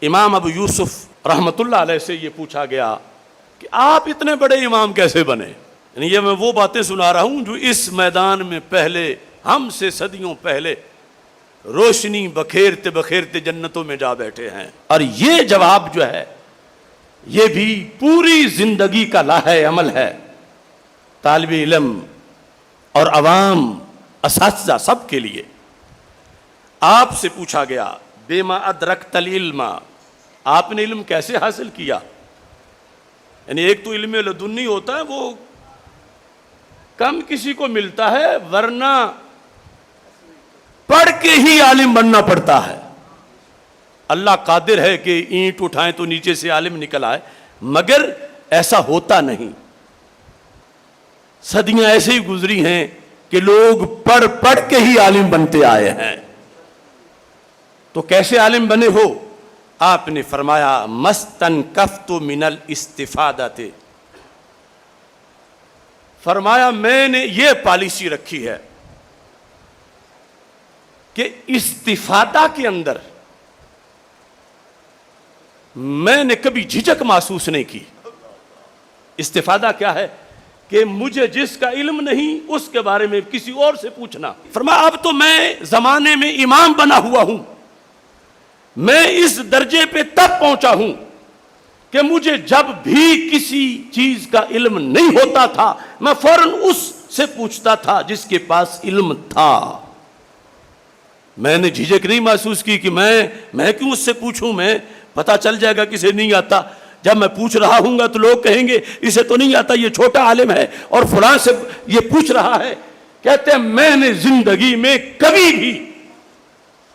امام ابو یوسف رحمۃ اللہ علیہ سے یہ پوچھا گیا کہ آپ اتنے بڑے امام کیسے بنے؟ یعنی یہ میں وہ باتیں سنا رہا ہوں جو اس میدان میں پہلے ہم سے صدیوں پہلے روشنی بکھیرتے بکھیرتے جنتوں میں جا بیٹھے ہیں. اور یہ جواب جو ہے یہ بھی پوری زندگی کا لاہے عمل ہے. طالب علم اور عوام، اساتذہ، سب کے لیے. آپ سے پوچھا گیا بما ادرکت العلم، آپ نے علم کیسے حاصل کیا؟ یعنی ایک تو علم لدنی ہوتا ہے، وہ کم کسی کو ملتا ہے، ورنہ پڑھ کے ہی عالم بننا پڑتا ہے. اللہ قادر ہے کہ اینٹ اٹھائیں تو نیچے سے عالم نکل آئے، مگر ایسا ہوتا نہیں. صدیاں ایسے ہی گزری ہیں کہ لوگ پڑھ پڑھ کے ہی عالم بنتے آئے ہیں. تو کیسے عالم بنے ہو؟ آپ نے فرمایا مستنکفت من الاستفادۃ، فرمایا میں نے یہ پالیسی رکھی ہے کہ استفادہ کے اندر میں نے کبھی جھجک محسوس نہیں کی. استفادہ کیا ہے؟ کہ مجھے جس کا علم نہیں اس کے بارے میں کسی اور سے پوچھنا. فرمایا اب تو میں زمانے میں امام بنا ہوا ہوں، میں اس درجے پہ تب پہنچا ہوں کہ مجھے جب بھی کسی چیز کا علم نہیں ہوتا تھا میں فوراً اس سے پوچھتا تھا جس کے پاس علم تھا. میں نے جھجک نہیں محسوس کی کہ میں کیوں اس سے پوچھوں، میں پتا چل جائے گا کسے نہیں آتا. جب میں پوچھ رہا ہوں گا تو لوگ کہیں گے اسے تو نہیں آتا، یہ چھوٹا عالم ہے اور فلاں سے یہ پوچھ رہا ہے. کہتے ہیں میں نے زندگی میں کبھی بھی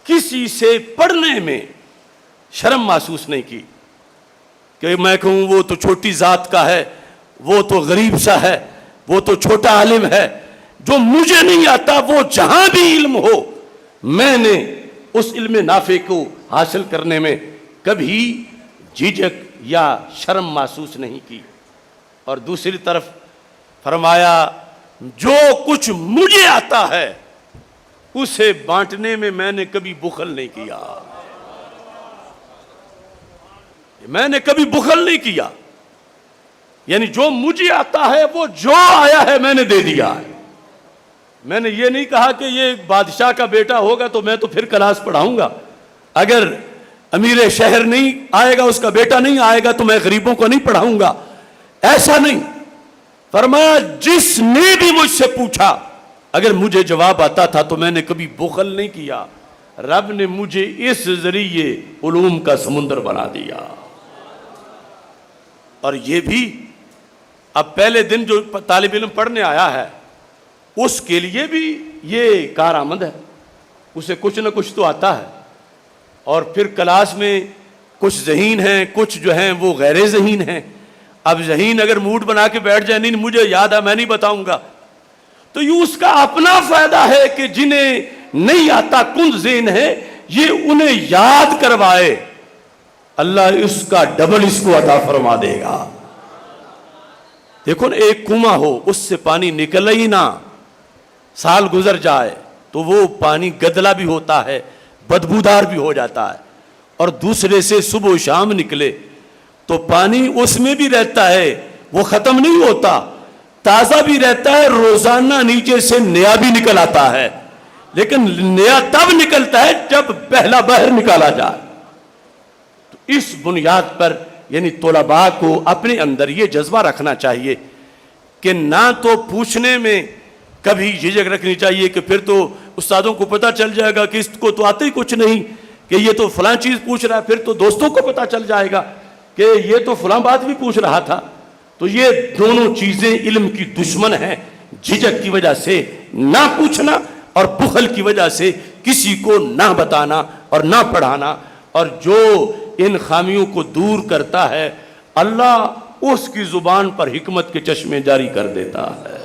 کسی سے پڑھنے میں شرم محسوس نہیں کی کہ میں کہوں وہ تو چھوٹی ذات کا ہے، وہ تو غریب سا ہے، وہ تو چھوٹا عالم ہے. جو مجھے نہیں آتا وہ جہاں بھی علم ہو میں نے اس علم نافع کو حاصل کرنے میں کبھی جھجک یا شرم محسوس نہیں کی. اور دوسری طرف فرمایا جو کچھ مجھے آتا ہے اسے بانٹنے میں نے کبھی بخل نہیں کیا. میں نے کبھی بخل نہیں کیا، یعنی جو مجھے آتا ہے وہ جو آیا ہے میں نے دے دیا ہے. میں نے یہ نہیں کہا کہ یہ بادشاہ کا بیٹا ہوگا تو میں تو پھر کلاس پڑھاؤں گا، اگر امیر شہر نہیں آئے گا، اس کا بیٹا نہیں آئے گا تو میں غریبوں کو نہیں پڑھاؤں گا. ایسا نہیں. فرمایا جس نے بھی مجھ سے پوچھا اگر مجھے جواب آتا تھا تو میں نے کبھی بخل نہیں کیا. رب نے مجھے اس ذریعے علوم کا سمندر بنا دیا. اور یہ بھی اب پہلے دن جو طالب علم پڑھنے آیا ہے اس کے لیے بھی یہ کارآمد ہے، اسے کچھ نہ کچھ تو آتا ہے. اور پھر کلاس میں کچھ ذہین ہیں، کچھ جو ہیں وہ غیر ذہین ہیں. اب ذہین اگر موڈ بنا کے بیٹھ جائے نہیں مجھے یاد ہے میں نہیں بتاؤں گا، تو یہ اس کا اپنا فائدہ ہے کہ جنہیں نہیں آتا کن ذہن ہے یہ انہیں یاد کروائے، اللہ اس کا ڈبل اس کو عطا فرما دے گا. دیکھو نا ایک کنواں ہو اس سے پانی نکلے ہی نہ، سال گزر جائے تو وہ پانی گدلا بھی ہوتا ہے، بدبودار بھی ہو جاتا ہے. اور دوسرے سے صبح و شام نکلے تو پانی اس میں بھی رہتا ہے، وہ ختم نہیں ہوتا، تازہ بھی رہتا ہے، روزانہ نیچے سے نیا بھی نکل آتا ہے. لیکن نیا تب نکلتا ہے جب پہلا بحر نکالا جائے. تو اس بنیاد پر یعنی طلباء کو اپنے اندر یہ جذبہ رکھنا چاہیے کہ نہ تو پوچھنے میں کبھی جھجک رکھنی چاہیے کہ پھر تو استادوں کو پتہ چل جائے گا کہ اس کو تو آتے ہی کچھ نہیں، کہ یہ تو فلاں چیز پوچھ رہا ہے، پھر تو دوستوں کو پتہ چل جائے گا کہ یہ تو فلاں بات بھی پوچھ رہا تھا. تو یہ دونوں چیزیں علم کی دشمن ہیں. جھجک کی وجہ سے نہ پوچھنا اور بخل کی وجہ سے کسی کو نہ بتانا اور نہ پڑھانا. اور جو ان خامیوں کو دور کرتا ہے اللہ اس کی زبان پر حکمت کے چشمے جاری کر دیتا ہے.